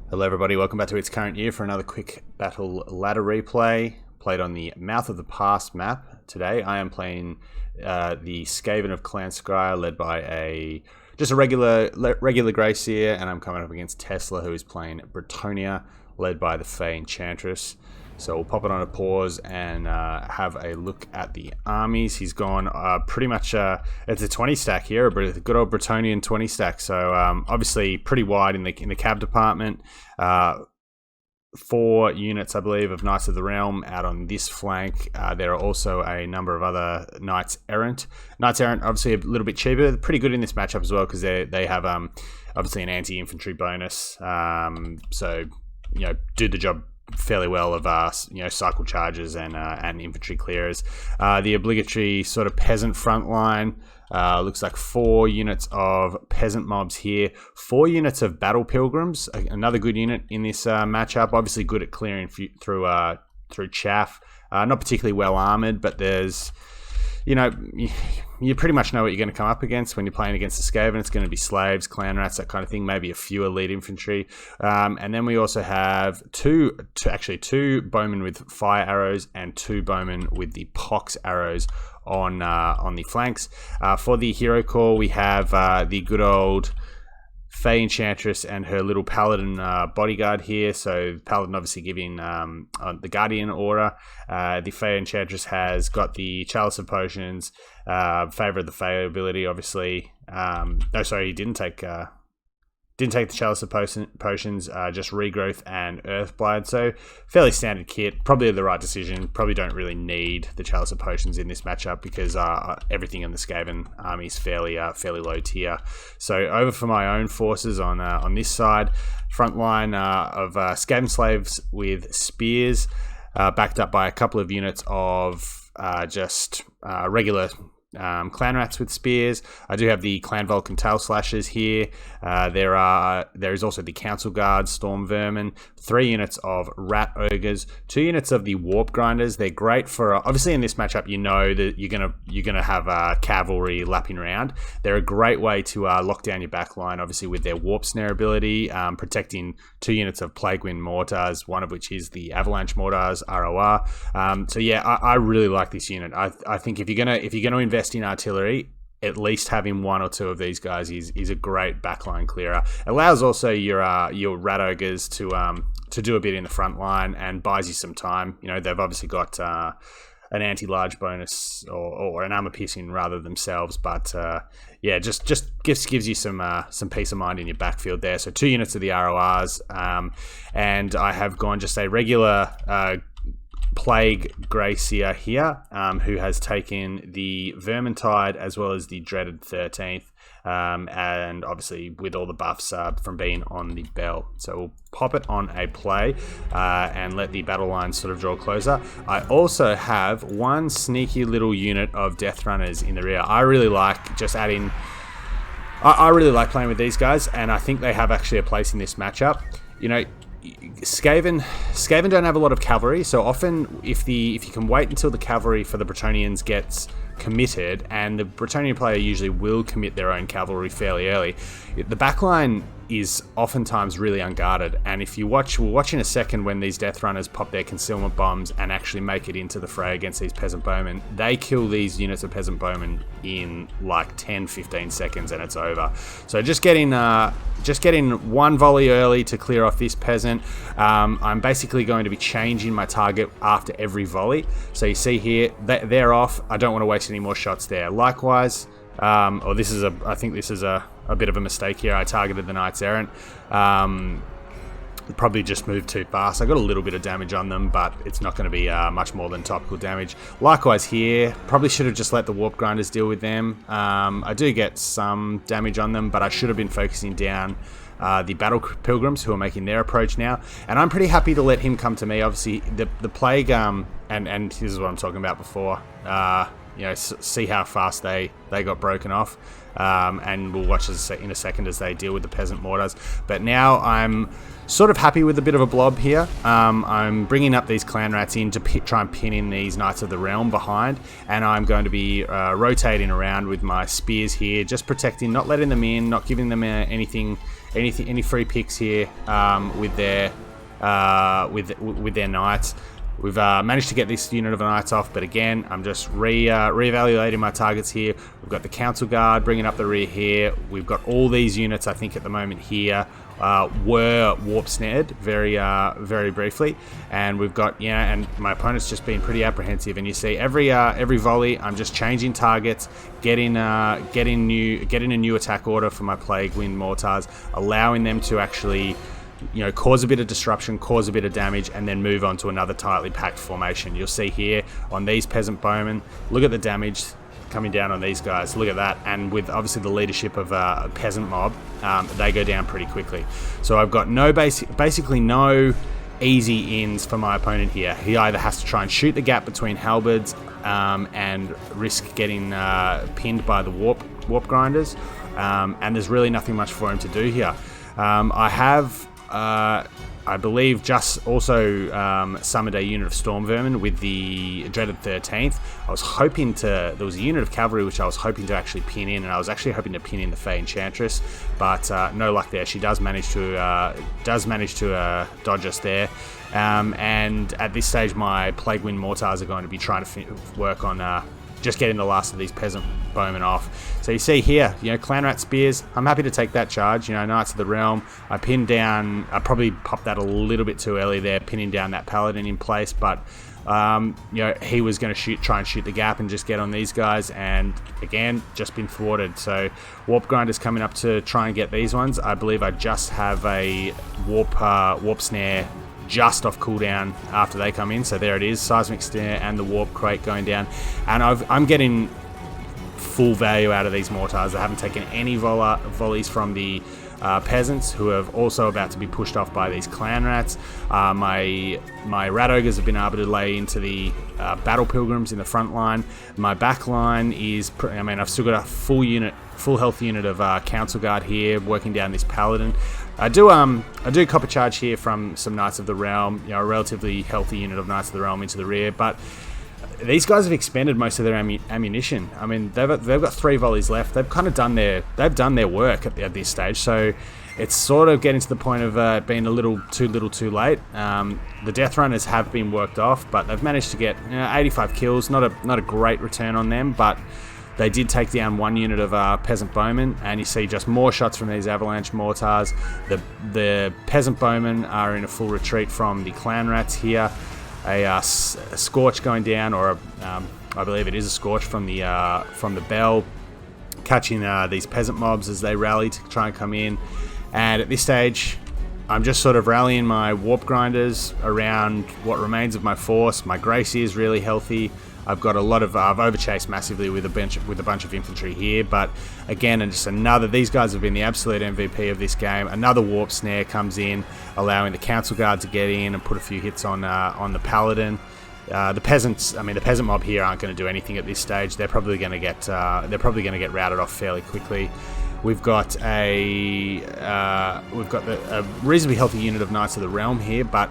Hello everybody, welcome back to Its Current Year for another quick battle ladder replay, played on the Mouth of the Past map. Today I am playing the Skaven of Clan Skryre, led by just a regular Gracier, and I'm coming up against Tesla, who is playing Bretonnia, led by the Fey Enchantress. So we'll pop it on a pause and have a look at the armies. He's gone pretty much, it's a 20 stack here, a good old Bretonian 20 stack. So obviously pretty wide in the cab department. 4 units, I believe, of Knights of the Realm out on this flank. There are also a number of other Knights Errant. Knights Errant, obviously a little bit cheaper. They're pretty good in this matchup as well because they have obviously an anti-infantry bonus. So, you know, do the job fairly well of cycle charges and infantry clearers. The obligatory sort of peasant front line looks like 4 units of peasant mobs here, 4 units of battle pilgrims, another good unit in this matchup. Obviously good at clearing through chaff. Not particularly well armored, but there's, you know, you pretty much know what you're going to come up against when you're playing against the Skaven. It's going to be slaves, clan rats, that kind of thing, maybe a few elite infantry. And then we also have two bowmen with fire arrows and 2 bowmen with the pox arrows on the flanks. For the hero core, we have the good old Fey Enchantress and her little Paladin bodyguard here. So Paladin obviously giving the Guardian aura. The Fey Enchantress has got the Chalice of Potions, Favor of the Fey ability, obviously. No, sorry, he didn't take the Chalice of Potions, just Regrowth and Earthblight. So fairly standard kit, probably the right decision. Probably don't really need the Chalice of Potions in this matchup because everything in the Skaven army is fairly low tier. So over for my own forces on this side, front line of Skaven slaves with spears, backed up by a couple of units of just regular clan rats with spears. I do have the Clan Vulcan tail slashers here. There is also the council guard storm vermin, 3 units of rat ogres, 2 units of the warp grinders. They're great for obviously in this matchup. You know that you're gonna have cavalry lapping around. They're a great way to lock down your back line, obviously with their warp snare ability, protecting 2 units of plague wind mortars, one of which is the avalanche mortars ROR. So yeah, I really like this unit. I think if you're gonna invest in artillery, at least having 1 or 2 of these guys is a great backline clearer. Allows also your rat ogres to do a bit in the front line and buys you some time. You know, they've obviously got an anti-large bonus or an armor piercing rather themselves, but yeah, just gives you some peace of mind in your backfield there. So 2 units of the RORs, and I have gone just a regular Plague Gracier here, who has taken the Vermintide as well as the dreaded 13th, and obviously with all the buffs from being on the bell. So we'll pop it on a play and let the battle lines sort of draw closer. I also have 1 sneaky little unit of Death Runners in the rear. I really like just adding. I really like playing with these guys, and I think they have actually a place in this matchup. You know, Skaven don't have a lot of cavalry, so often if you can wait until the cavalry for the Bretonians gets committed, and the Bretonian player usually will commit their own cavalry fairly early, the backline is oftentimes really unguarded. And if you we'll watch in a second when these Death Runners pop their concealment bombs and actually make it into the fray against these peasant bowmen, they kill these units of peasant bowmen in like 10-15 seconds and it's over. So just getting 1 volley early to clear off this peasant. I'm basically going to be changing my target after every volley. So you see here, they're off. I don't want to waste any more shots there. Likewise, I think this is a bit of a mistake here. I targeted the Knights Errant. Probably just moved too fast. I got a little bit of damage on them, but it's not going to be much more than topical damage. Likewise here, probably should have just let the Warp Grinders deal with them. I do get some damage on them, but I should have been focusing down the Battle Pilgrims, who are making their approach now. And I'm pretty happy to let him come to me. Obviously, the Plague, and this is what I'm talking about before. You know, see how fast they got broken off, and we'll watch in a second as they deal with the peasant mortars. But now I'm sort of happy with a bit of a blob here. I'm bringing up these clan rats in to try and pin in these Knights of the Realm behind, and I'm going to be rotating around with my spears here, just protecting, not letting them in, not giving them anything any free picks here with their knights. We've managed to get this unit of knights off, but again, I'm just re-evaluating my targets here. We've got the council guard bringing up the rear here. We've got all these units, I think, at the moment here were warp snared very briefly, and we've got and my opponent's just been pretty apprehensive. And you see every volley, I'm just changing targets, getting a new attack order for my plague wind mortars, allowing them to actually cause a bit of disruption, cause a bit of damage, and then move on to another tightly packed formation. You'll see here on these peasant bowmen, look at the damage coming down on these guys. Look at that. And with obviously the leadership of a peasant mob, they go down pretty quickly. So I've got basically no easy ins for my opponent here. He either has to try and shoot the gap between halberds and risk getting pinned by the warp grinders, and there's really nothing much for him to do here. I have I believe just also summoned a unit of storm vermin with the dreaded 13th. I was hoping there was a unit of cavalry which I was hoping to actually pin in, and I was actually hoping to pin in the Fey Enchantress, but no luck there. She does manage to dodge us there, and at this stage my plague wind mortars are going to be trying to work on just getting the last of these peasant bowmen off. So you see here, clan rat spears. I'm happy to take that charge. Knights of the Realm. I probably popped that a little bit too early there, pinning down that paladin in place. But he was going to try and shoot the gap and just get on these guys. And again, just been thwarted. So warp grinders coming up to try and get these ones. I believe I just have a warp snare just off cooldown after they come in. So there it is, seismic snare and the warp crate going down, and I'm getting full value out of these mortars. I haven't taken any volleys from the peasants, who are also about to be pushed off by these clan rats. My rat ogres have been able to lay into the battle pilgrims in the front line. My back line is I've still got a full health unit of council guard here working down this paladin. I do copper charge here from some Knights of the Realm, a relatively healthy unit of Knights of the Realm into the rear, but these guys have expended most of their ammunition. They've got 3 volleys left. They've kind of done their work at this stage, so it's sort of getting to the point of being a little too late. The death runners have been worked off, but they've managed to get 85 kills. Not a great return on them, but they did take down 1 unit of peasant bowmen, and you see just more shots from these avalanche mortars. The peasant bowmen are in a full retreat from the clan rats here. A scorch going down, or I believe it is a scorch from the bell, catching these peasant mobs as they rally to try and come in. And at this stage, I'm just sort of rallying my warp grinders around what remains of my force. My Gracie is really healthy. I've got a lot of I've overchased massively with a bunch of infantry here, but again, and just these guys have been the absolute MVP of this game. Another warp snare comes in, allowing the council guard to get in and put a few hits on the paladin. The peasants, the peasant mob here aren't going to do anything at this stage. They're probably going to get routed off fairly quickly. We've got a reasonably healthy unit of Knights of the Realm here, but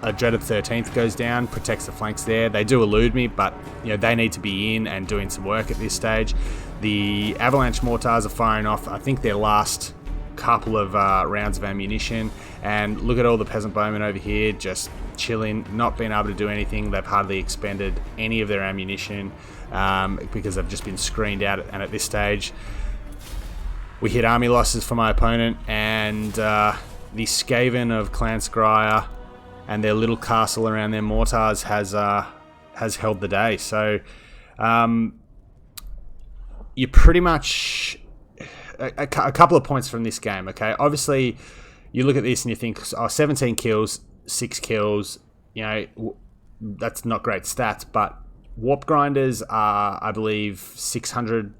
a dreaded 13th goes down, protects the flanks there. They do elude me, but they need to be in and doing some work at this stage. The avalanche mortars are firing off, I think, their last couple of rounds of ammunition. And look at all the peasant bowmen over here, just chilling, not being able to do anything. They've hardly expended any of their ammunition because they've just been screened out. And at this stage, we hit army losses for my opponent, and the Skaven of Clan Skryre and their little castle around their mortars has held the day. So you pretty much a couple of points from this game. Okay, obviously you look at this and you think, 17 kills, 6 kills. That's not great stats, but warp grinders are, I believe, 600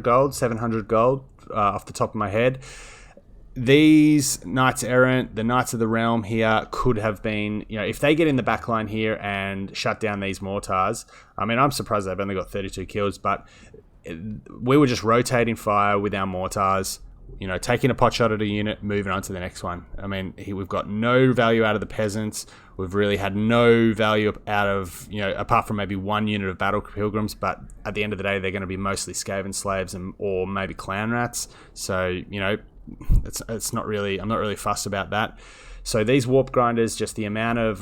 gold, 700 gold off the top of my head. These Knights Errant, the Knights of the Realm here, could have been, if they get in the back line here and shut down these mortars, I'm surprised they've only got 32 kills, but we were just rotating fire with our mortars, taking a pot shot at a unit, moving on to the next one. We've got no value out of the peasants. We've really had no value out of, apart from maybe 1 unit of battle pilgrims, but at the end of the day, they're going to be mostly Skaven slaves or maybe clan rats. So, it's not really. I'm not really fussed about that. So these warp grinders, just the amount of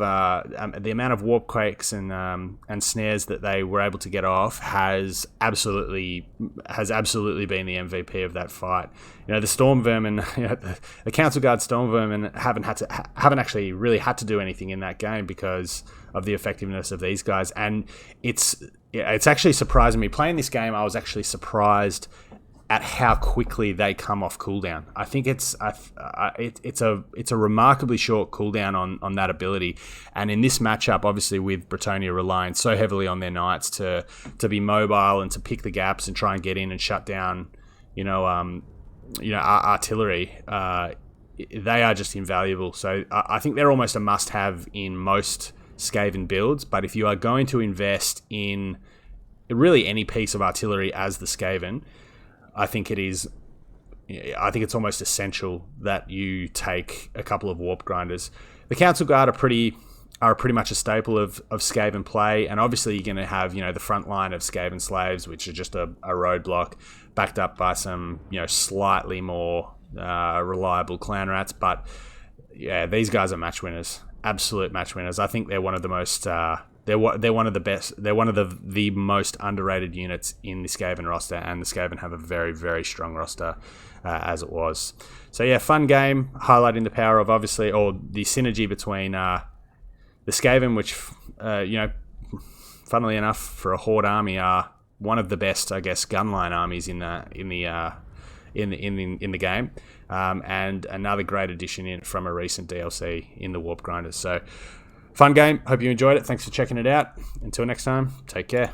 warp quakes and snares that they were able to get off has absolutely been the MVP of that fight. You know, the storm vermin, the council guard storm vermin haven't actually really had to do anything in that game because of the effectiveness of these guys. And it's actually surprising me playing this game. I was actually surprised at how quickly they come off cooldown. I think it's a remarkably short cooldown on that ability. And in this matchup, obviously with Bretonnia relying so heavily on their knights to be mobile and to pick the gaps and try and get in and shut down, artillery, they are just invaluable. So I think they're almost a must-have in most Skaven builds. But if you are going to invest in really any piece of artillery as the Skaven, I think it's almost essential that you take a couple of warp grinders. The council guard are pretty much a staple of Skaven play, and obviously you're going to have the front line of Skaven slaves, which are just a roadblock, backed up by some slightly more reliable clan rats. But yeah, these guys are match winners, absolute match winners. I think they're one of the most. They're one of the best. They're one of the most underrated units in the Skaven roster, and the Skaven have a very, very strong roster as it was. So yeah, fun game, highlighting the power of obviously, or the synergy between the Skaven, which funnily enough, for a horde army, are one of the best, I guess, gunline armies in the game, and another great addition from a recent DLC in the Warp Grinders. So. Fun game. Hope you enjoyed it. Thanks for checking it out. Until next time, take care.